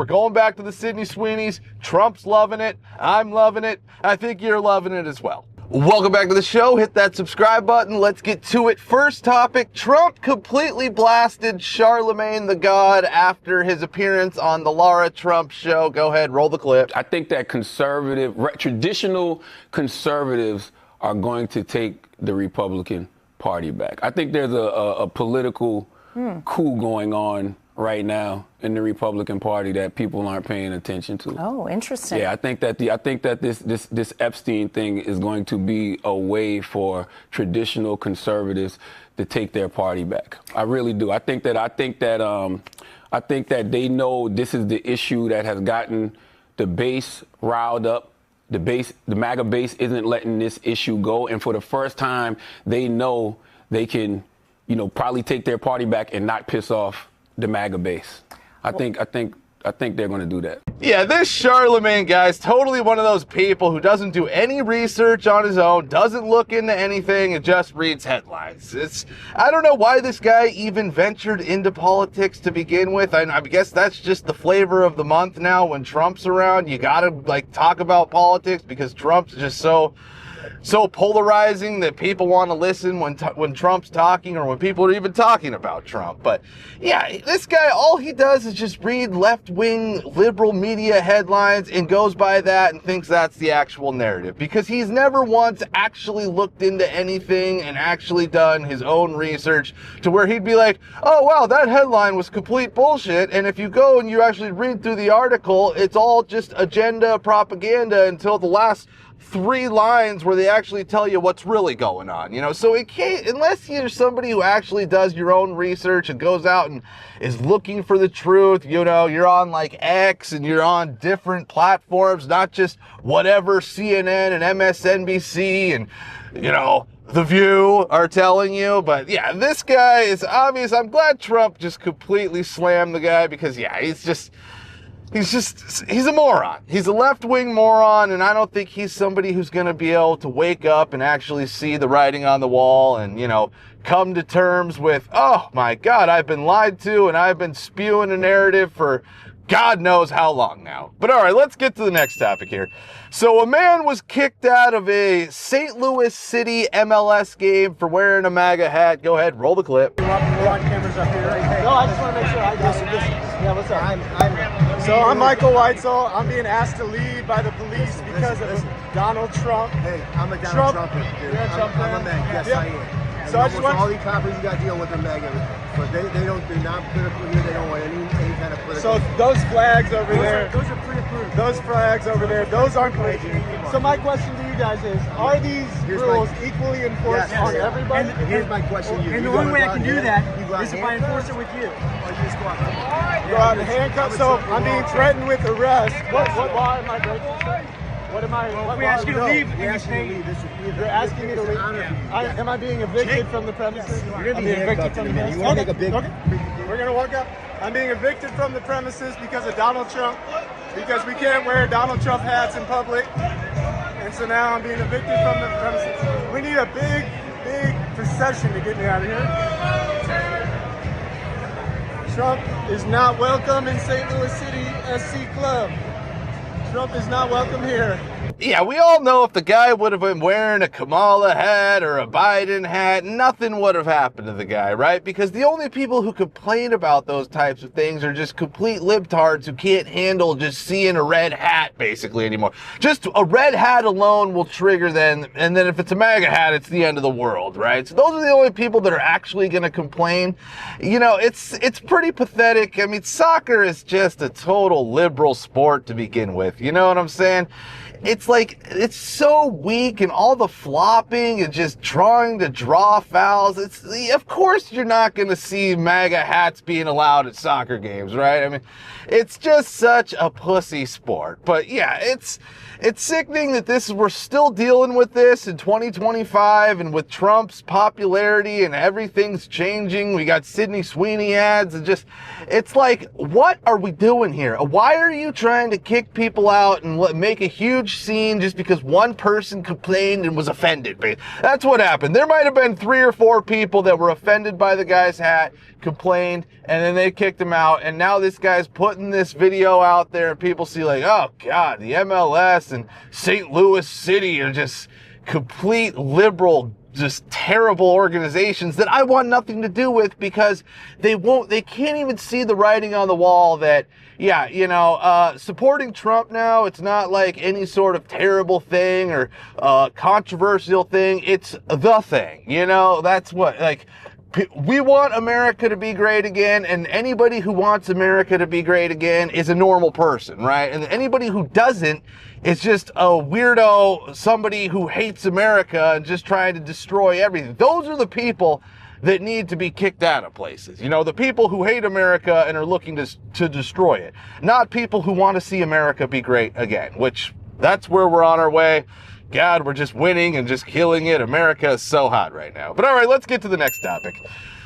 We're going back to the Sydney Sweeneys. Trump's loving it. I'm loving it. I think you're loving it as well. Welcome back to the show. Hit that subscribe button. Let's get to it. First topic, Trump completely blasted Charlamagne Tha God after his appearance on the Lara Trump Show. Go ahead, roll the clip. I think that traditional conservatives are going to take the Republican Party back. I think there's a political coup going on right now in the Republican Party that people aren't paying attention to. Oh, interesting. Yeah, I think that this Epstein thing is going to be a way for traditional conservatives to take their party back. I really do. I think that they know this is the issue that has gotten the base riled up. The MAGA base isn't letting this issue go, and for the first time, they know they can, probably take their party back and not piss off the MAGA base. I think they're going to do that. Yeah, this Charlamagne guy is totally one of those people who doesn't do any research on his own, doesn't look into anything, and just reads headlines. I don't know why this guy even ventured into politics to begin with. I guess that's just the flavor of the month now. When Trump's around, you gotta talk about politics because Trump's just so polarizing that people want to listen when Trump's talking or when people are even talking about Trump. But yeah, this guy, all he does is just read left-wing liberal media headlines and goes by that and thinks that's the actual narrative because he's never once actually looked into anything and actually done his own research to where he'd be like, oh wow, that headline was complete bullshit, and if you go and you actually read through the article, it's all just agenda propaganda until the last 3 lines where they actually tell you what's really going on, So it can't, unless you're somebody who actually does your own research and goes out and is looking for the truth, you're on X and you're on different platforms, not just whatever CNN and MSNBC and, The View are telling you. But yeah, this guy is obvious. I'm glad Trump just completely slammed the guy because, yeah, he's a moron. He's a left-wing moron, and I don't think he's somebody who's going to be able to wake up and actually see the writing on the wall and, come to terms with, oh my God, I've been lied to and I've been spewing a narrative for God knows how long now. But all right, let's get to the next topic here. So a man was kicked out of a St. Louis City MLS game for wearing a MAGA hat. Go ahead, roll the clip. We're on cameras up here. No, I just want to make sure. Yeah, what's up? So I'm Michael Weitzel. I'm being asked to leave by the police because of Donald Trump. Hey, I'm a Donald Trumper, dude. You're a Trump fan? I'm a MAGA. Yes, I am. So I just want all these coppers you got to deal with are MAGA, but they're not political here. They don't want any kind of political. So those flags over there. Those are pre-approved. Those flags over there. Those aren't political. So my question to you guys is: are these rules equally enforced on everybody? And here's my question to you. And the only way I can do that is if I enforce it with you. Or you just go out. Go out and handcuff. So I'm being threatened with arrest. What law am I breaking? What am I? We ask you to leave. You're asking me to leave. Am I being evicted from the premises? You're going to be handcuffed in a minute. You want to make a big... We're going to walk up. I'm being evicted from the premises because of Donald Trump, because we can't wear Donald Trump hats in public. And so now I'm being evicted from the premises. We need a big procession to get me out of here. Trump is not welcome in St. Louis City SC Club. Trump is not welcome here. Yeah, we all know if the guy would have been wearing a Kamala hat or a Biden hat, nothing would have happened to the guy, right? Because the only people who complain about those types of things are just complete libtards who can't handle just seeing a red hat, basically, anymore. Just a red hat alone will trigger them, and then if it's a MAGA hat, it's the end of the world, right? So those are the only people that are actually going to complain. It's pretty pathetic. I mean, soccer is just a total liberal sport to begin with. You know what I'm saying? It's so weak, and all the flopping and just trying to draw fouls. Of course you're not going to see MAGA hats being allowed at soccer games, right? I mean, it's just such a pussy sport. But yeah, it's sickening that we're still dealing with this in 2025, and with Trump's popularity and everything's changing. We got Sydney Sweeney ads, and it's like, what are we doing here? Why are you trying to kick people out and make a huge scene just because one person complained and was offended. That's what happened. There might have been 3 or 4 people that were offended by the guy's hat, complained, and then they kicked him out. And now this guy's putting this video out there, and people see like, oh God, the MLS and St. Louis City are just complete liberal, just terrible organizations that I want nothing to do with, because they can't even see the writing on the wall that, yeah, you know, supporting Trump now, it's not like any sort of terrible thing or controversial thing. It's the thing, you know, that's what, like, we want America to be great again, and anybody who wants America to be great again is a normal person, right? And anybody who doesn't is just a weirdo, somebody who hates America and just trying to destroy everything. Those are the people that need to be kicked out of places. You know, the people who hate America and are looking to destroy it. Not people who want to see America be great again, which that's where we're on our way. God, we're just winning and just killing it. America is so hot right now. But all right, let's get to the next topic.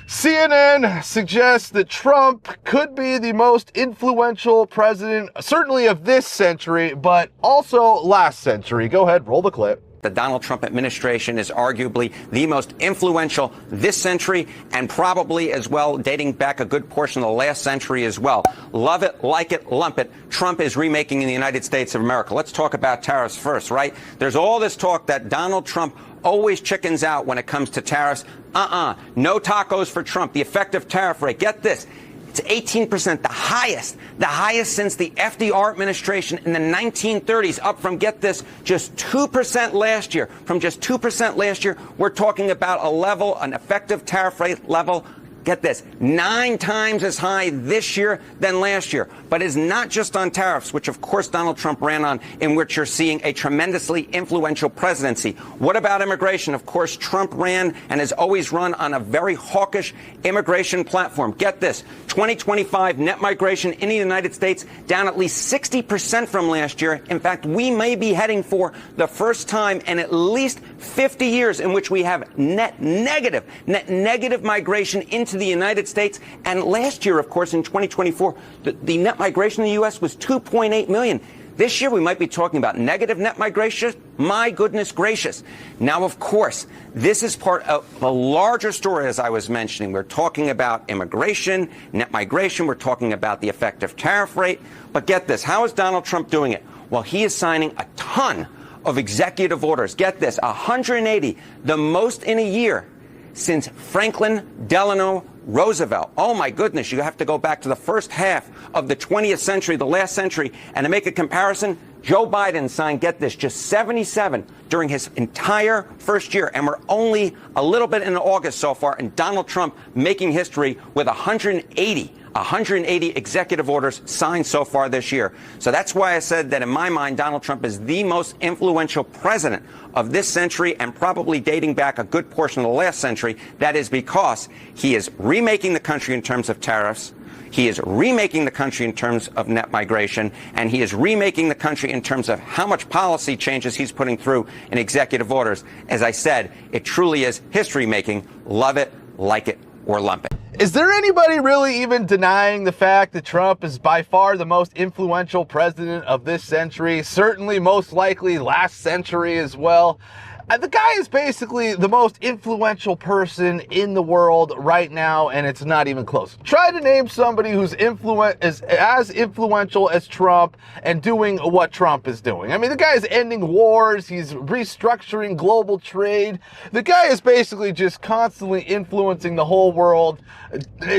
CNN suggests that Trump could be the most influential president, certainly of this century, but also last century. Go ahead, roll the clip. The Donald Trump administration is arguably the most influential this century, and probably as well dating back a good portion of the last century as well. Love it, like it, lump it. Trump is remaking in the United States of America. Let's talk about tariffs first, right? There's all this talk that Donald Trump always chickens out when it comes to tariffs. No tacos for Trump. The effective tariff rate, get this, it's 18%, the highest since the FDR administration in the 1930s, up from, get this, just 2% last year. From just 2% last year, we're talking about a level, an effective tariff rate level, get this, 9 times as high this year than last year. But it's not just on tariffs, which of course Donald Trump ran on, in which you're seeing a tremendously influential presidency. What about immigration? Of course, Trump ran and has always run on a very hawkish immigration platform. Get this, 2025 net migration in the United States down at least 60% from last year. In fact, we may be heading for the first time in at least 50 years in which we have net negative migration into the United States. And last year, of course, in 2024, the net migration in the U.S. was 2.8 million. This year, we might be talking about negative net migration. My goodness gracious. Now, of course, this is part of a larger story, as I was mentioning. We're talking about immigration, net migration. We're talking about the effective tariff rate. But get this, how is Donald Trump doing it? Well, he is signing a ton of executive orders. Get this, 180, the most in a year since Franklin Delano Roosevelt. Oh my goodness, you have to go back to the first half of the 20th century, the last century, and to make a comparison, Joe Biden signed, get this, just 77 during his entire first year, and we're only a little bit in August so far, and Donald Trump making history with 180 executive orders signed so far this year. So that's why I said that in my mind, Donald Trump is the most influential president of this century, and probably dating back a good portion of the last century. That is because he is remaking the country in terms of tariffs. He is remaking the country in terms of net migration, and he is remaking the country in terms of how much policy changes he's putting through in executive orders. As I said, it truly is history making. Love it, like it, or lump it. Is there anybody really even denying the fact that Trump is by far the most influential president of this century? Certainly most likely last century as well. The guy is basically the most influential person in the world right now, and it's not even close. Try to name somebody who's as influential as Trump and doing what Trump is doing. I mean, the guy is ending wars. He's restructuring global trade. The guy is basically just constantly influencing the whole world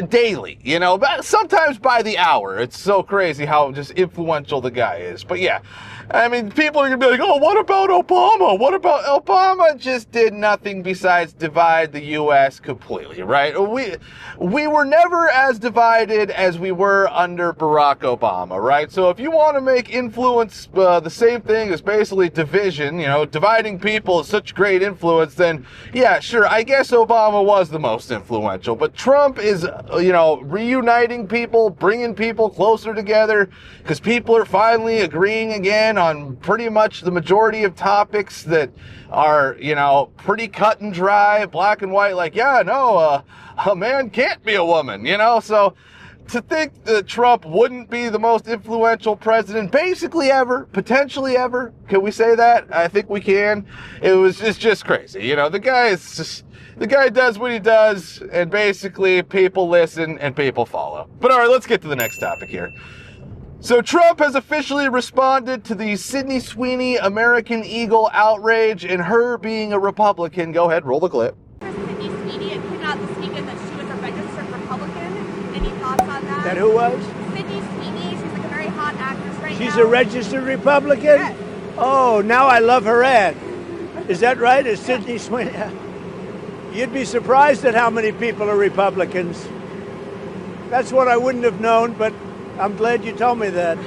daily, you know, sometimes by the hour. It's so crazy how just influential the guy is. But yeah, I mean, people are going to be like, oh, what about Obama? What about Obama? Just did nothing besides divide the U.S. completely, right? We were never as divided as we were under Barack Obama, right? So if you want to make influence the same thing as basically division, you know, dividing people is such great influence, then yeah, sure, I guess Obama was the most influential. But Trump is, you know, reuniting people, bringing people closer together, because people are finally agreeing again on pretty much the majority of topics that are, you know, pretty cut and dry, black and white, like, yeah, no, a man can't be a woman, you know? So to think that Trump wouldn't be the most influential president basically ever, potentially ever. Can we say that? I think we can. It's just crazy. You know, the guy does what he does, and basically people listen and people follow. But all right, let's get to the next topic here. So Trump has officially responded to the Sydney Sweeney American Eagle outrage and her being a Republican. Go ahead, roll the clip. Sydney Sweeney came out this weekend that she was a registered Republican. Any thoughts on that? That who was? Sydney Sweeney. She's like a very hot actress right now. She's a registered Republican? Yes. Oh, now I love her ad. Is that right? Is Sydney Sweeney? You'd be surprised at how many people are Republicans. That's what I wouldn't have known, but I'm glad you told me that.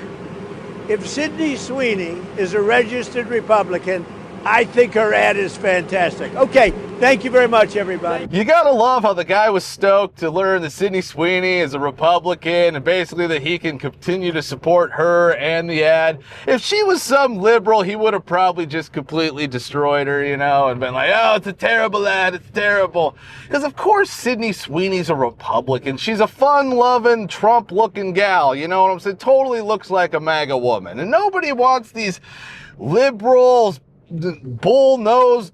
If Sydney Sweeney is a registered Republican, I think her ad is fantastic. Okay, thank you very much, everybody. You gotta love how the guy was stoked to learn that Sydney Sweeney is a Republican and basically that he can continue to support her and the ad. If she was some liberal, he would have probably just completely destroyed her, you know, and been like, oh, it's a terrible ad, it's terrible. Because of course Sydney Sweeney's a Republican. She's a fun-loving, Trump-looking gal, you know what I'm saying? Totally looks like a MAGA woman. And nobody wants these liberals, bull-nosed,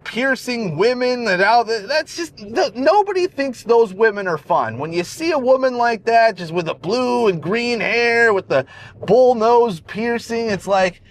piercing women that's just, nobody thinks those women are fun. When you see a woman like that, just with the blue and green hair, with the bull nose piercing, it's like,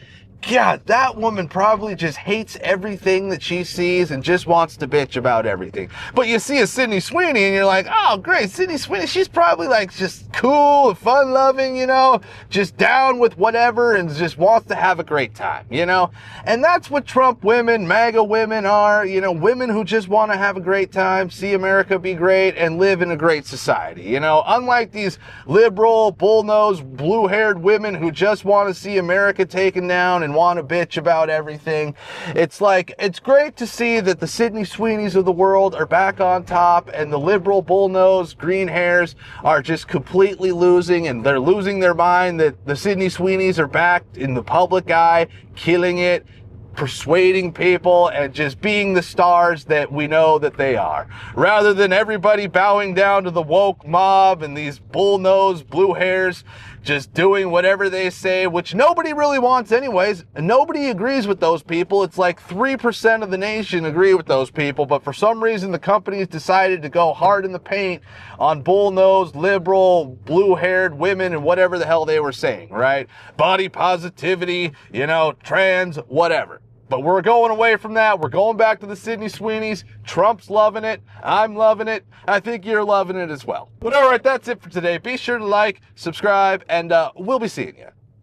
God, that woman probably just hates everything that she sees and just wants to bitch about everything. But you see a Sydney Sweeney and you're like, oh, great, Sydney Sweeney, she's probably like just cool and fun-loving, you know, just down with whatever and just wants to have a great time, you know? And that's what Trump women, MAGA women are, you know, women who just want to have a great time, see America be great, and live in a great society, you know? Unlike these liberal, bull-nosed, blue-haired women who just want to see America taken down and want to bitch about everything. It's like, it's great to see that the Sydney Sweeneys of the world are back on top and the liberal bullnose green hairs are just completely losing, and they're losing their mind that the Sydney Sweeneys are back in the public eye, killing it, persuading people, and just being the stars that we know that they are. Rather than everybody bowing down to the woke mob and these bull-nosed blue hairs just doing whatever they say, which nobody really wants anyways. Nobody agrees with those people. It's like 3% of the nation agree with those people, but for some reason the companies decided to go hard in the paint on bull-nosed, liberal, blue-haired women and whatever the hell they were saying, right? Body positivity, you know, trans, whatever. But we're going away from that. We're going back to the Sydney Sweeneys. Trump's loving it. I'm loving it. I think you're loving it as well. But all right, that's it for today. Be sure to like, subscribe, and we'll be seeing you.